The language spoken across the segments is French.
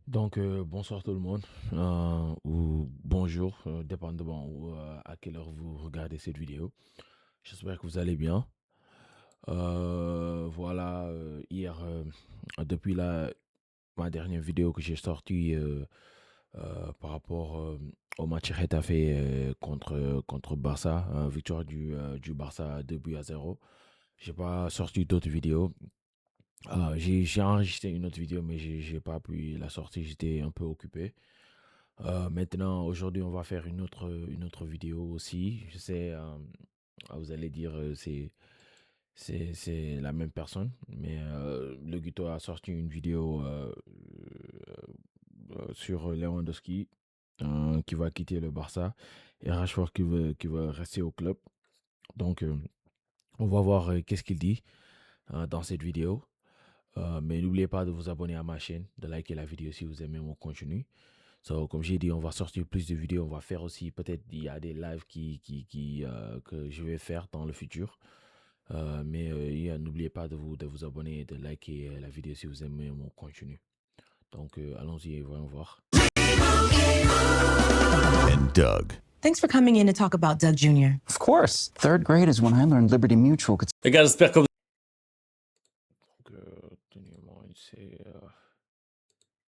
Bonsoir tout le monde, ou bonjour, dépendamment à quelle heure vous regardez cette vidéo. J'espère que vous allez bien. Hier, depuis ma dernière vidéo que j'ai sortie par rapport au match Retafe contre Barça, victoire du Barça 2 buts à 0. J'ai pas sorti d'autres vidéos. J'ai enregistré une autre vidéo, mais j'ai pas pu la sortir, j'étais un peu occupé. Maintenant, aujourd'hui, on va faire une autre vidéo aussi. Je sais, vous allez dire, c'est la même personne, mais le Guto a sorti une vidéo sur Lewandowski qui va quitter le Barça et Rashford qui veut rester au club. Donc, on va voir qu'est-ce qu'il dit dans cette vidéo. Mais n'oubliez pas de vous abonner à ma chaîne, de liker la vidéo si vous aimez mon contenu. So, comme j'ai dit, on va sortir plus de vidéos. On va faire aussi, peut-être, il y a des lives que je vais faire dans le futur. N'oubliez pas de vous abonner et de liker la vidéo si vous aimez mon contenu. Donc, allons-y et voyons voir. And Doug. Thanks for coming in to talk about Doug Jr. Of course. Third grade is when I learned Liberty Mutual could. Les gars, j'espère que Tenez-moi,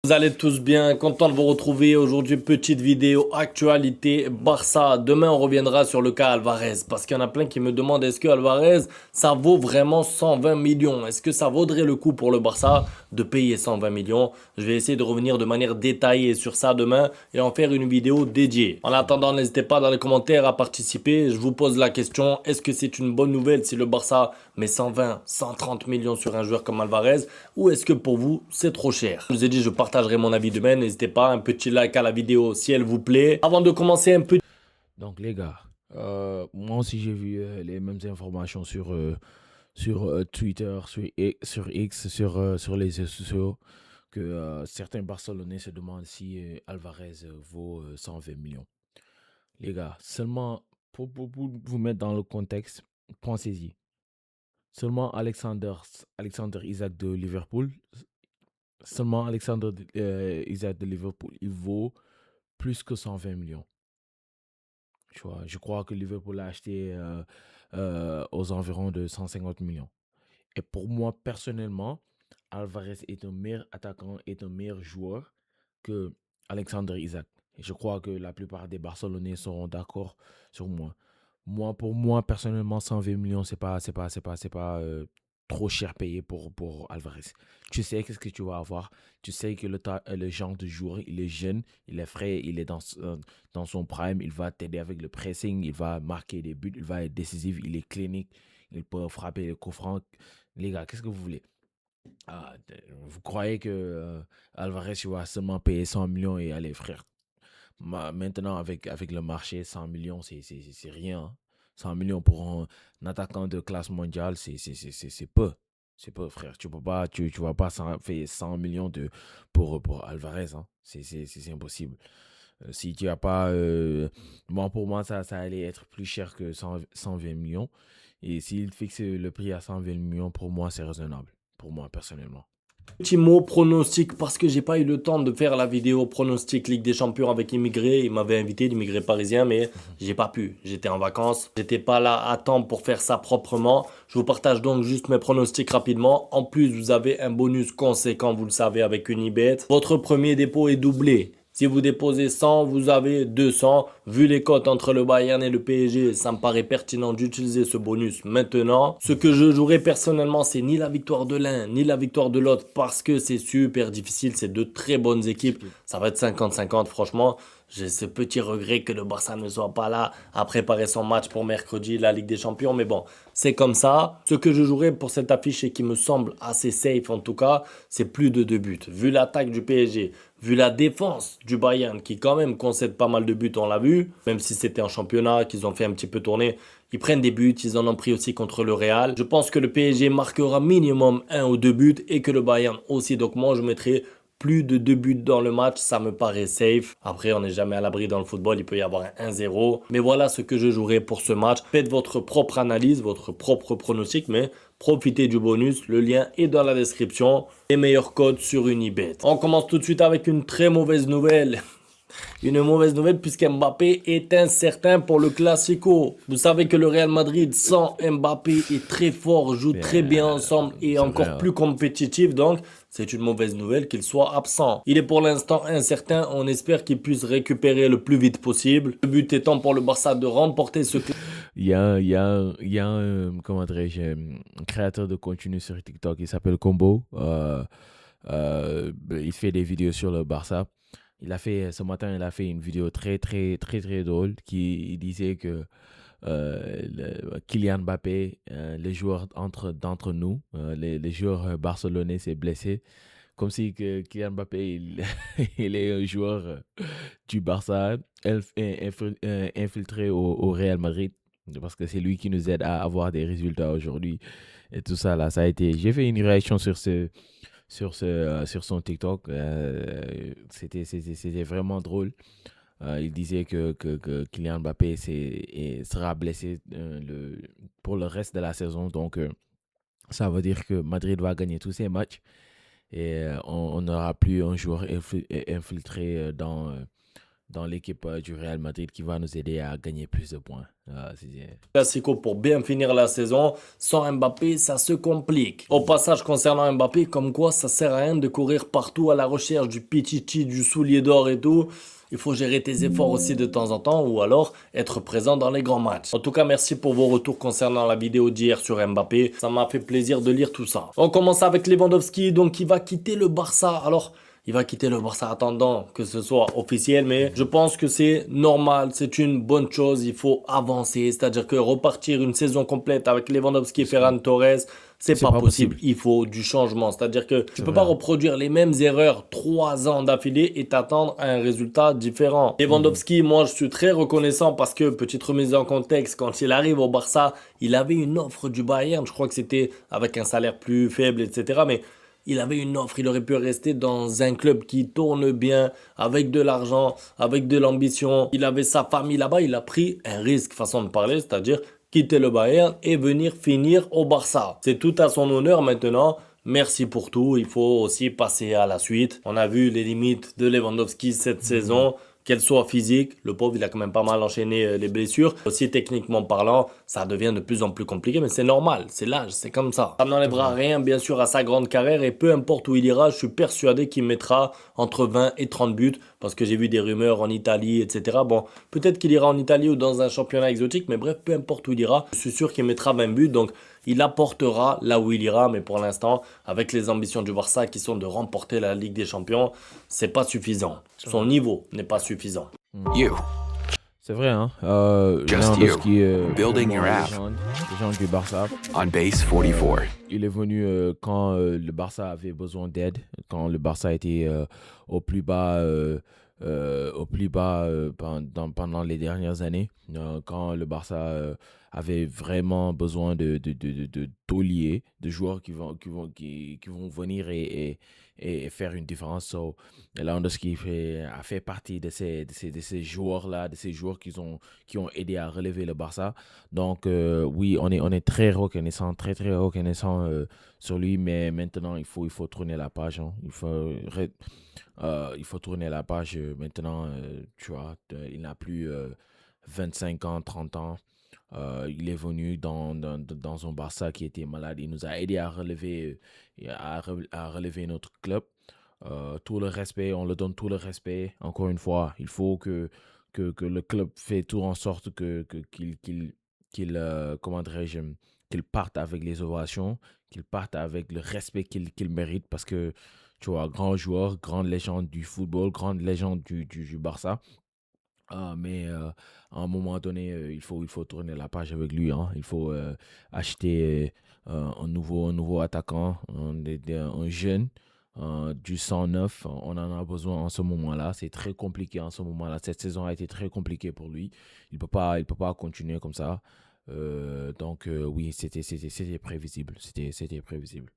vous allez tous bien. Content de vous retrouver aujourd'hui. Petite vidéo actualité Barça. Demain, on reviendra sur le cas Alvarez. Parce qu'il y en a plein qui me demandent est-ce que Alvarez, ça vaut vraiment 120 millions? Est-ce que ça vaudrait le coup pour le Barça de payer 120 millions? Je vais essayer de revenir de manière détaillée sur ça demain et en faire une vidéo dédiée. En attendant, n'hésitez pas dans les commentaires à participer. Je vous pose la question, est-ce que c'est une bonne nouvelle si le Barça met 120, 130 millions sur un joueur comme Alvarez? Ou est-ce que pour vous, c'est trop cher? Je vous ai dit, je partagerai mon avis demain. N'hésitez pas, un petit like à la vidéo si elle vous plaît. Avant de commencer, un petit... Donc, les gars, moi aussi j'ai vu les mêmes informations sur Twitter, sur X, sur les réseaux sociaux, que certains Barcelonais se demandent si Alvarez vaut 120 millions. Les gars, seulement pour vous mettre dans le contexte, pensez-y. Seulement Alexander Isaac de Liverpool, Isaac de Liverpool, il vaut plus que 120 millions. Tu vois, je crois que Liverpool l'a acheté aux environs de 150 millions. Et pour moi, personnellement, Alvarez est un meilleur attaquant, est un meilleur joueur que Alexander Isaac. Et je crois que la plupart des Barcelonais seront d'accord sur moi. Pour moi, personnellement, 120 millions, c'est pas trop cher payé pour Alvarez. Tu sais qu'est-ce que tu vas avoir. Tu sais que le genre de joueur, il est jeune, il est frais, il est dans son prime, il va t'aider avec le pressing, il va marquer des buts, il va être décisif, il est clinique, il peut frapper les coups francs. Les gars, qu'est-ce que vous voulez? Vous croyez que Alvarez, tu vas seulement payer 100 millions et aller, frère. Maintenant, avec le marché, 100 millions, c'est rien, hein. 100 millions pour un attaquant de classe mondiale, c'est peu. C'est peu, frère. Tu vas pas faire 100 millions pour Alvarez, hein. C'est impossible. Si tu as pas. Pour moi, ça allait être plus cher que 120 millions. Et s'il fixe le prix à 120 millions, pour moi, c'est raisonnable. Pour moi, personnellement. Petit mot pronostic parce que j'ai pas eu le temps de faire la vidéo pronostic Ligue des Champions avec Immigré. Il m'avait invité, l'immigré parisien, mais j'ai pas pu. J'étais en vacances. J'étais pas là à temps pour faire ça proprement. Je vous partage donc juste mes pronostics rapidement. En plus, vous avez un bonus conséquent, vous le savez, avec Unibet. Votre premier dépôt est doublé. Si vous déposez 100, vous avez 200. Vu les cotes entre le Bayern et le PSG, ça me paraît pertinent d'utiliser ce bonus maintenant. Ce que je jouerai personnellement, c'est ni la victoire de l'un, ni la victoire de l'autre, parce que c'est super difficile. C'est de très bonnes équipes. Ça va être 50-50, franchement. J'ai ce petit regret que le Barça ne soit pas là à préparer son match pour mercredi, la Ligue des Champions. Mais bon, c'est comme ça. Ce que je jouerai pour cette affiche et qui me semble assez safe en tout cas, c'est plus de 2 buts. Vu l'attaque du PSG, vu la défense du Bayern qui quand même concède pas mal de buts, on l'a vu. Même si c'était en championnat, qu'ils ont fait un petit peu tourner. Ils prennent des buts, ils en ont pris aussi contre le Real. Je pense que le PSG marquera minimum 1 ou 2 buts et que le Bayern aussi. Donc moi, je mettrai plus de 2 buts dans le match, ça me paraît safe. Après, on n'est jamais à l'abri dans le football, il peut y avoir un 1-0. Mais voilà ce que je jouerai pour ce match. Faites votre propre analyse, votre propre pronostic, mais Profitez du bonus, le lien est dans la description. Les meilleurs codes sur Unibet. On commence tout de suite avec une très mauvaise nouvelle. Une mauvaise nouvelle puisqu'Mbappé est incertain pour le Classico. Vous savez que le Real Madrid sans Mbappé est très fort, joue très bien ensemble et c'est encore vrai. plus compétitif. Donc, c'est une mauvaise nouvelle qu'il soit absent. Il est pour l'instant incertain. On espère qu'il puisse récupérer le plus vite possible. Le but étant pour le Barça de remporter ce Comment dirais-je, un créateur de contenu sur TikTok, il s'appelle Combo. Il fait des vidéos sur le Barça. Ce matin, il a fait une vidéo très, très, très, très drôle qui il disait que Kylian Mbappé, les joueurs d'entre nous, les joueurs barcelonais s'est blessé. Comme si que Kylian Mbappé, il est un joueur du Barça infiltré au Real Madrid. Parce que c'est lui qui nous aide à avoir des résultats aujourd'hui. Et tout ça, là, ça a été... J'ai fait une réaction sur son TikTok. C'était vraiment drôle. Il disait que Kylian Mbappé sera blessé pour le reste de la saison. Donc, ça veut dire que Madrid va gagner tous ses matchs. Et on n'aura plus un joueur infiltré dans l'équipe du Real Madrid qui va nous aider à gagner plus de points. Classico pour bien finir la saison. Sans Mbappé, ça se complique. Au passage, concernant Mbappé, comme quoi ça sert à rien de courir partout à la recherche du pichichi, du soulier d'or et tout. Il faut gérer tes efforts aussi de temps en temps ou alors être présent dans les grands matchs. En tout cas, merci pour vos retours concernant la vidéo d'hier sur Mbappé. Ça m'a fait plaisir de lire tout ça. On commence avec Lewandowski, donc qui va quitter le Barça. Alors, il va quitter le Barça attendant que ce soit officiel, mais je pense que c'est normal, c'est une bonne chose, il faut avancer, c'est-à-dire que repartir une saison complète avec Lewandowski et Ferran Torres, c'est pas possible. Il faut du changement, c'est-à-dire que tu peux pas reproduire les mêmes erreurs 3 ans d'affilée et t'attendre à un résultat différent. Lewandowski, moi je suis très reconnaissant parce que, petite remise en contexte, quand il arrive au Barça, il avait une offre du Bayern, je crois que c'était avec un salaire plus faible, etc. Mais il avait une offre, il aurait pu rester dans un club qui tourne bien, avec de l'argent, avec de l'ambition. Il avait sa famille là-bas, il a pris un risque, façon de parler, c'est-à-dire quitter le Bayern et venir finir au Barça. C'est tout à son honneur maintenant. Merci pour tout, il faut aussi passer à la suite. On a vu les limites de Lewandowski cette saison. Qu'elle soit physique, le pauvre il a quand même pas mal enchaîné les blessures. Aussi techniquement parlant, ça devient de plus en plus compliqué, mais c'est normal, c'est l'âge, c'est comme ça. Ça n'enlèvera rien bien sûr à sa grande carrière et peu importe où il ira, je suis persuadé qu'il mettra entre 20 et 30 buts parce que j'ai vu des rumeurs en Italie, etc. Bon, peut-être qu'il ira en Italie ou dans un championnat exotique, mais bref, peu importe où il ira, je suis sûr qu'il mettra 20 buts, donc il apportera là où il ira, mais pour l'instant, avec les ambitions du Barça qui sont de remporter la Ligue des Champions, c'est pas suffisant. Son niveau n'est pas suffisant. You, C'est vrai, hein? Just Lewandowski, you, building your app. légende du Barça. on base 44. Il est venu quand le Barça avait besoin d'aide, quand le Barça était au plus bas, pendant les dernières années, quand le Barça avait vraiment besoin de tauliers, de joueurs qui vont venir et faire une différence. So, Lewandowski a fait partie de ces joueurs-là, de ces joueurs qui ont aidé à relever le Barça. Donc, oui, on est très reconnaissant, très, très reconnaissant sur lui, mais maintenant, il faut tourner la page. Hein. Il faut tourner la page maintenant, tu vois. Il n'a plus 25 ans, 30 ans. Il est venu dans un Barça qui était malade. Il nous a aidé à relever notre club. Tout le respect, on le donne tout le respect. Encore une fois, il faut que le club fait tout en sorte comment dirais-je, qu'il parte avec les ovations, qu'il parte avec le respect qu'il mérite parce que, tu vois, grand joueur, grande légende du football, grande légende du Barça. Mais à un moment donné, il faut tourner la page avec lui. Hein. Il faut acheter un nouveau attaquant, un jeune, du 109. On en a besoin en ce moment-là. C'est très compliqué en ce moment-là. Cette saison a été très compliquée pour lui. Il peut pas continuer comme ça. Donc oui, c'était prévisible. C'était prévisible.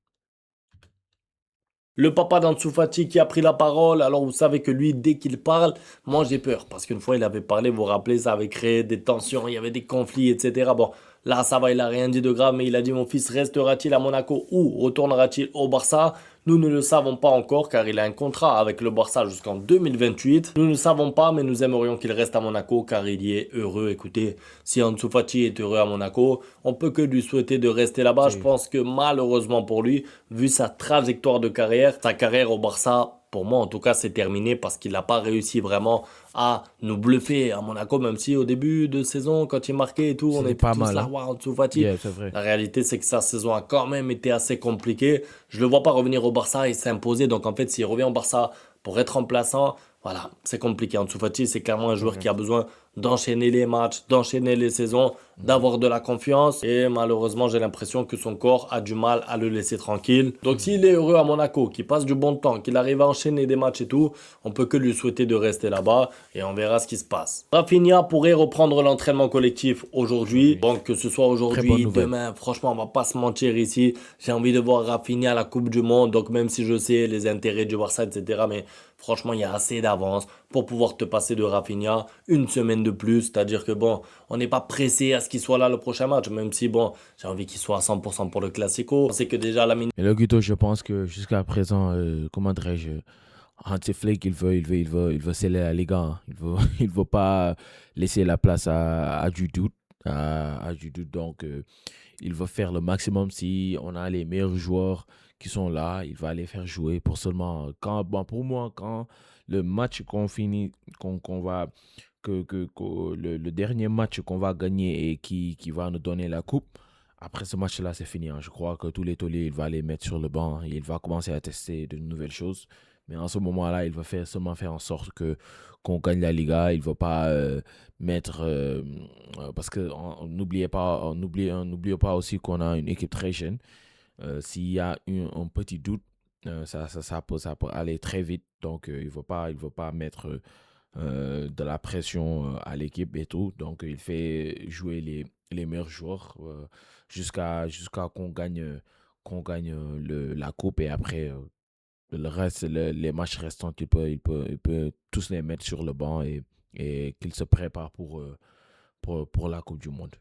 Le papa d'Ansu Fati qui a pris la parole, alors vous savez que lui, dès qu'il parle, moi j'ai peur. Parce qu'une fois, il avait parlé, vous vous rappelez, ça avait créé des tensions, il y avait des conflits, etc. Bon, là, ça va, il a rien dit de grave, mais il a dit, mon fils restera-t-il à Monaco ou retournera-t-il au Barça? Nous ne le savons pas encore car il a un contrat avec le Barça jusqu'en 2028. Nous ne savons pas, mais nous aimerions qu'il reste à Monaco car il y est heureux. Écoutez, si Ansu Fati est heureux à Monaco, on peut que lui souhaiter de rester là-bas. Je pense que malheureusement pour lui, vu sa trajectoire de carrière, sa carrière au Barça, pour moi en tout cas, c'est terminé parce qu'il n'a pas réussi vraiment à nous bluffer à Monaco, même si au début de saison, quand il marquait et tout, on C'était était pas tous mal, là, hein. waouh, Ansu Fati. Yeah, c'est vrai. La réalité, c'est que sa saison a quand même été assez compliquée. Je le vois pas revenir au Barça et s'imposer. Donc en fait, s'il revient au Barça pour être remplaçant, voilà, c'est compliqué. Ansu Fati, c'est clairement un joueur qui a besoin d'enchaîner les matchs, d'enchaîner les saisons, d'avoir de la confiance. Et malheureusement, j'ai l'impression que son corps a du mal à le laisser tranquille. Donc s'il est heureux à Monaco, qu'il passe du bon temps, qu'il arrive à enchaîner des matchs et tout, on peut que lui souhaiter de rester là-bas et on verra ce qui se passe. Rafinha pourrait reprendre l'entraînement collectif aujourd'hui. Bon, que ce soit Très bonne aujourd'hui, nouvelle. demain, franchement, on va pas se mentir ici. J'ai envie de voir Rafinha à la Coupe du Monde. Donc même si je sais les intérêts du Barça, etc., mais franchement, il y a assez d'avance pour pouvoir te passer de Rafinha une semaine de plus. C'est-à-dire que bon, on n'est pas pressé à ce qu'il soit là le prochain match, même si bon, j'ai envie qu'il soit à 100% pour le Classico. On sait que déjà la Mais le Guto, je pense que jusqu'à présent, comment dirais-je, Hansi Flick, il veut sceller la Liga, hein. Il veut pas laisser la place à du doute. À du doute. Donc, il veut faire le maximum. Si on a les meilleurs joueurs qui sont là, il va les faire jouer pour seulement. Pour moi, quand le match qu'on finit, qu'on va. Le dernier match qu'on va gagner et qui va nous donner la coupe, après ce match-là, c'est fini, hein. Je crois que tous les tauliers, il va les mettre sur le banc et il va commencer à tester de nouvelles choses. Mais en ce moment-là, il va seulement faire en sorte qu'on gagne la Liga. Il ne va pas mettre. Parce que n'oubliez pas aussi qu'on a une équipe très jeune. S'il y a un petit doute, ça peut aller très vite. Donc, il va pas mettre de la pression à l'équipe et tout. Donc, il fait jouer les meilleurs joueurs jusqu'à qu'on gagne la coupe. Et après, le reste, les matchs restants, il peut tous les mettre sur le banc et qu'il se prépare pour la Coupe du Monde.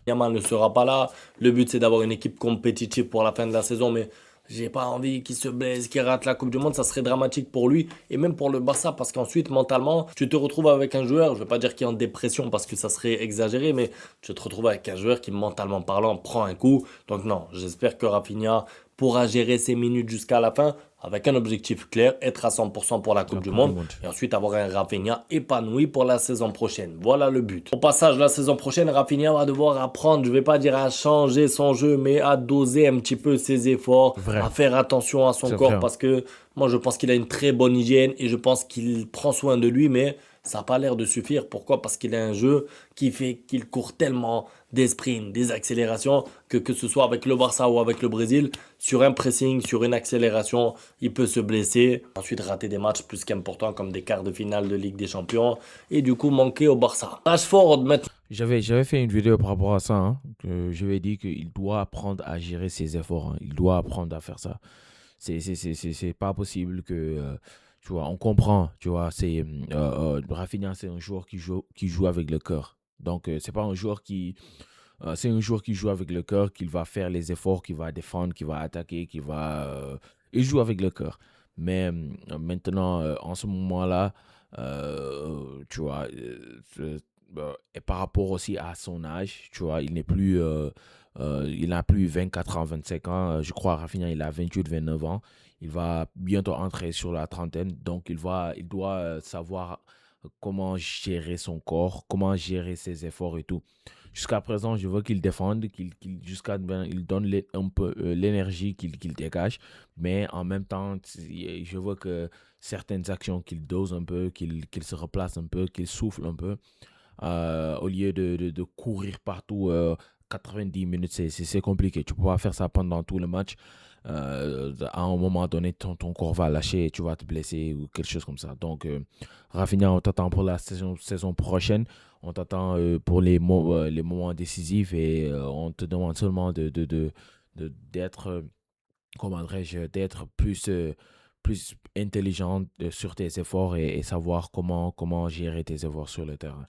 Yamal ne sera pas là. Le but, c'est d'avoir une équipe compétitive pour la fin de la saison, mais j'ai pas envie qu'il se blesse, qu'il rate la Coupe du Monde. Ça serait dramatique pour lui et même pour le Barça parce qu'ensuite, mentalement, tu te retrouves avec un joueur, je vais pas dire qu'il est en dépression parce que ça serait exagéré, mais tu te retrouves avec un joueur qui, mentalement parlant, prend un coup. Donc non, j'espère que Rafinha pourra gérer ses minutes jusqu'à la fin avec un objectif clair, être à 100% pour la Coupe du Monde et ensuite avoir un Rafinha épanoui pour la saison prochaine. Voilà le but. Au passage, la saison prochaine, Rafinha va devoir apprendre, je vais pas dire à changer son jeu, mais à doser un petit peu ses efforts, Vrai. à faire attention à son C'est corps vrai. parce que moi je pense qu'il a une très bonne hygiène et je pense qu'il prend soin de lui, mais ça n'a pas l'air de suffire. Pourquoi? Parce qu'il a un jeu qui fait qu'il court tellement des sprints, des accélérations, que ce soit avec le Barça ou avec le Brésil, sur un pressing, sur une accélération, il peut se blesser, ensuite rater des matchs plus qu'importants comme des quarts de finale de Ligue des Champions et du coup manquer au Barça. Rashford maintenant. J'avais fait une vidéo par rapport à ça, hein, que je lui ai dit qu'il doit apprendre à gérer ses efforts, hein. Il doit apprendre à faire ça. C'est pas possible que, tu vois, on comprend, tu vois, Rafinha, c'est un joueur qui joue avec le cœur. Donc, c'est pas un joueur c'est un joueur qui joue avec le cœur, qu'il va faire les efforts, qui va défendre, qui va attaquer, il joue avec le cœur. Mais maintenant, en ce moment-là, tu vois, et par rapport aussi à son âge, tu vois, il n'a plus 24 ans, 25 ans. Je crois, Rafinha, il a 28, 29 ans. Il va bientôt entrer sur la trentaine. Donc, il doit savoir comment gérer son corps, comment gérer ses efforts et tout. Jusqu'à présent, je veux qu'il défende, il donne un peu l'énergie qu'il dégage. Mais en même temps, je veux que certaines actions qu'il dose un peu, qu'il se replace un peu, qu'il souffle un peu au lieu de courir partout 90 minutes, c'est compliqué. Tu ne peux pas faire ça pendant tout le match. À un moment donné, ton corps va lâcher et tu vas te blesser ou quelque chose comme ça. Donc, Rafinha, on t'attend pour la saison prochaine. On t'attend pour les moments décisifs et on te demande seulement d'être comment dirais-je, d'être plus intelligent sur tes efforts et savoir comment gérer tes efforts sur le terrain.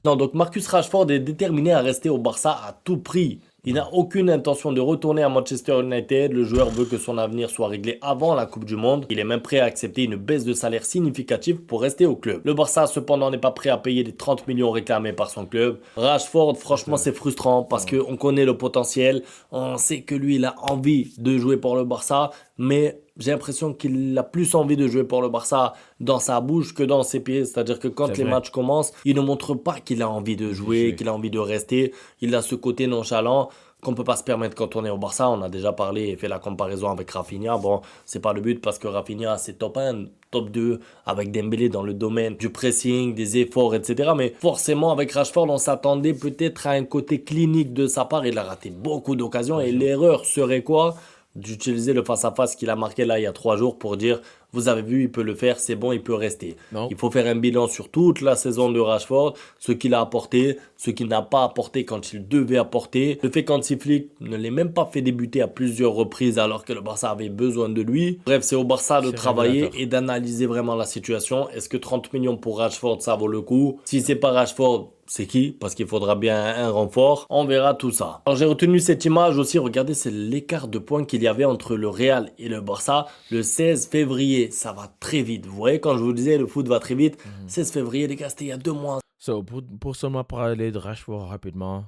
Non, donc Marcus Rashford est déterminé à rester au Barça à tout prix. Il n'a aucune intention de retourner à Manchester United. Le joueur veut que son avenir soit réglé avant la Coupe du Monde. Il est même prêt à accepter une baisse de salaire significative pour rester au club. Le Barça, cependant, n'est pas prêt à payer les 30 millions réclamés par son club. Rashford, franchement, c'est frustrant parce qu'on connaît le potentiel. On sait que lui, il a envie de jouer pour le Barça, mais j'ai l'impression qu'il a plus envie de jouer pour le Barça dans sa bouche que dans ses pieds. C'est-à-dire que quand C'est les vrai. matchs commencent, il ne montre pas qu'il a envie de jouer, qu'il a envie de rester. Il a ce côté nonchalant qu'on peut pas se permettre quand on est au Barça. On a déjà parlé et fait la comparaison avec Rafinha. Bon, c'est pas le but parce que Rafinha, c'est top 1, top 2 avec Dembélé dans le domaine du pressing, des efforts, etc. Mais forcément, avec Rashford, on s'attendait peut-être à un côté clinique de sa part. Il a raté beaucoup d'occasions et l'erreur serait quoi? D'utiliser le face-à-face qu'il a marqué là il y a 3 jours pour dire vous avez vu, il peut le faire, c'est bon, il peut rester. Non. Il faut faire un bilan sur toute la saison de Rashford, ce qu'il a apporté, ce qu'il n'a pas apporté quand il devait apporter. Le fait qu'Hansi Flick ne l'ait même pas fait débuter à plusieurs reprises alors que le Barça avait besoin de lui. Bref, c'est au Barça de C'est travailler révélateur. et d'analyser vraiment la situation. Est-ce que 30 millions pour Rashford, ça vaut le coup? Si c'est pas Rashford, c'est qui? Parce qu'il faudra bien un renfort. On verra tout ça. Alors j'ai retenu cette image aussi. Regardez, c'est l'écart de points qu'il y avait entre le Real et le Barça le 16 février. Ça va très vite. Vous voyez, quand je vous disais, le foot va très vite. 16 février, les gars, c'était il y a 2 mois. So, pour seulement parler de Rashford rapidement,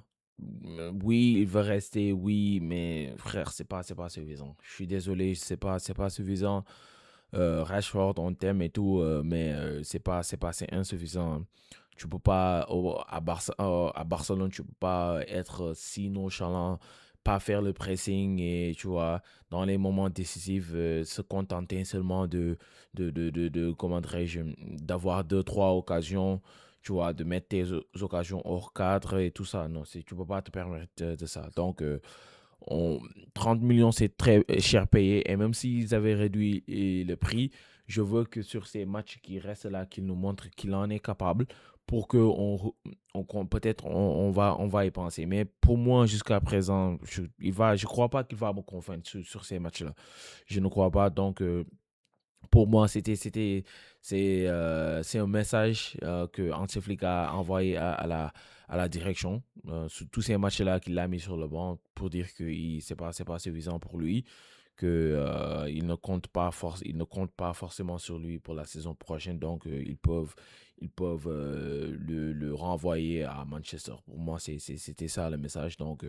oui, il va rester, oui, mais frère, c'est pas suffisant. Je suis désolé, c'est pas suffisant. Rashford, on t'aime et tout, mais c'est insuffisant. Tu peux pas, à Barcelone, tu peux pas être si nonchalant, pas faire le pressing et, tu vois, dans les moments décisifs, se contenter seulement comment dirais-je, d'avoir 2, 3 occasions, tu vois, de mettre tes occasions hors cadre et tout ça. Non, tu peux pas te permettre de ça. Donc, 30 millions, c'est très cher payé. Et même s'ils avaient réduit le prix, je veux que sur ces matchs qui restent là, qu'il nous montre qu'il en est capable pour que peut-être on va y penser. Mais pour moi, jusqu'à présent, je crois pas qu'il va me convaincre sur ces matchs-là. Je ne crois pas. Donc, pour moi, c'est un message que Hansi Flick a envoyé à la direction sur tous ces matchs-là qu'il a mis sur le banc pour dire que c'est pas suffisant pour lui, que il ne compte pas forcément sur lui pour la saison prochaine. Donc ils peuvent le renvoyer à Manchester. Pour moi, c'était ça le message. Donc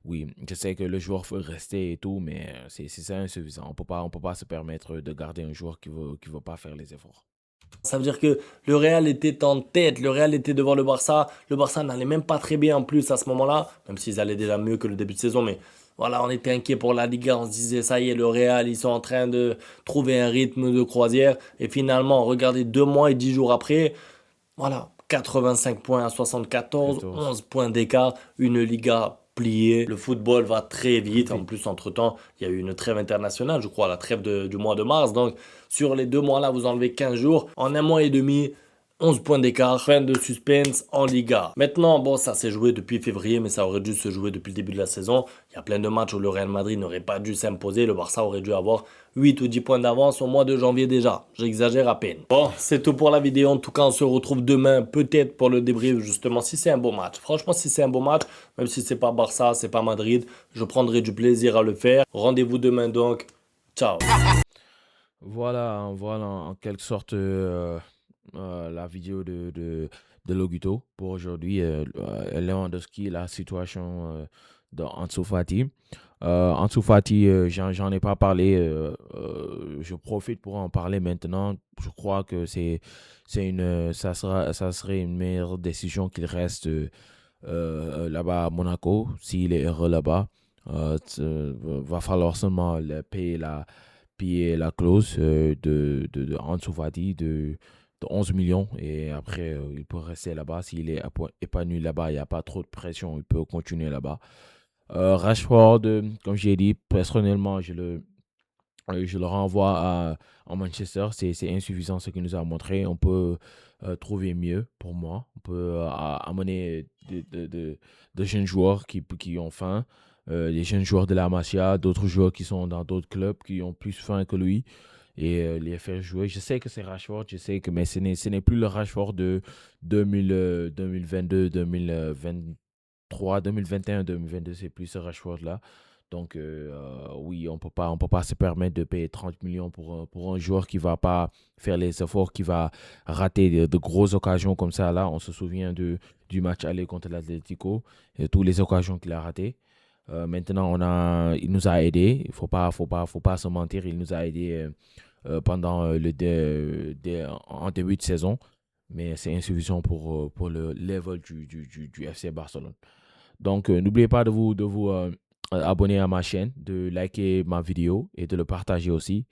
oui, je sais que le joueur veut rester et tout, mais c'est ça insuffisant. On peut pas se permettre de garder un joueur qui veut pas faire les efforts. Ça veut dire que le Real était en tête, le Real était devant le Barça. Le Barça n'allait même pas très bien en plus à ce moment-là, même s'ils allaient déjà mieux que le début de saison. Mais voilà, on était inquiet pour la Liga. On se disait, ça y est, le Real, ils sont en train de trouver un rythme de croisière. Et finalement, regardez, 2 mois et 10 jours après, voilà, 85 points à 74, 14. 11 points d'écart, une Liga pliée. Le football va très vite. En plus, entre-temps, il y a eu une trêve internationale, je crois, la trêve du mois de mars. Donc, sur les 2 mois-là, vous enlevez 15 jours. En 1 mois et demi, 11 points d'écart, fin de suspense en Liga. Maintenant, bon, ça s'est joué depuis février, mais ça aurait dû se jouer depuis le début de la saison. Il y a plein de matchs où le Real Madrid n'aurait pas dû s'imposer. Le Barça aurait dû avoir 8 ou 10 points d'avance au mois de janvier déjà. J'exagère à peine. Bon, c'est tout pour la vidéo. En tout cas, on se retrouve demain, peut-être pour le débrief, justement, si c'est un beau match. Franchement, si c'est un beau match, même si c'est pas Barça, c'est pas Madrid, je prendrai du plaisir à le faire. Rendez-vous demain donc. Ciao. Voilà en quelque sorte la vidéo de Loguto pour aujourd'hui. Lewandowski, la situation de Ansu Fati. Ansu Fati, j'en ai pas parlé. Je profite pour en parler maintenant. Je crois que ça serait une meilleure décision qu'il reste là-bas à Monaco, s'il est heureux là-bas. Va falloir seulement payer la clause de Ansu Fati de 11 millions et après il peut rester là-bas. S'il est épanoui là-bas, il n'y a pas trop de pression, il peut continuer là-bas. Rashford, comme j'ai dit, personnellement, je le renvoie à Manchester. C'est insuffisant ce qu'il nous a montré. On peut trouver mieux pour moi. On peut amener de jeunes joueurs qui ont faim. les jeunes joueurs de la Masia, d'autres joueurs qui sont dans d'autres clubs, qui ont plus faim que lui, et les faire jouer. Je sais que c'est Rashford, je sais que, mais ce n'est plus le Rashford de 2022, 2023, 2021, 2022, c'est plus ce Rashford-là. Donc, oui, on peut pas se permettre de payer 30 millions pour un joueur qui va pas faire les efforts, qui va rater de grosses occasions comme ça. Là, on se souvient du match aller contre l'Atlético et toutes les occasions qu'il a ratées. Maintenant, il nous a aidés. Il faut pas se mentir. Il nous a aidés pendant en début de saison. Mais c'est insuffisant pour le level du FC Barcelone. Donc, n'oubliez pas de vous abonner à ma chaîne, de liker ma vidéo et de le partager aussi.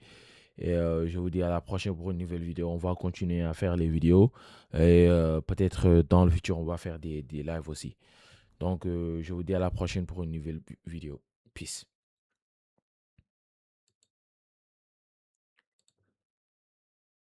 Et je vous dis à la prochaine pour une nouvelle vidéo. On va continuer à faire les vidéos. Et peut-être dans le futur, on va faire des lives aussi. Donc, je vous dis à la prochaine pour une nouvelle vidéo. Peace.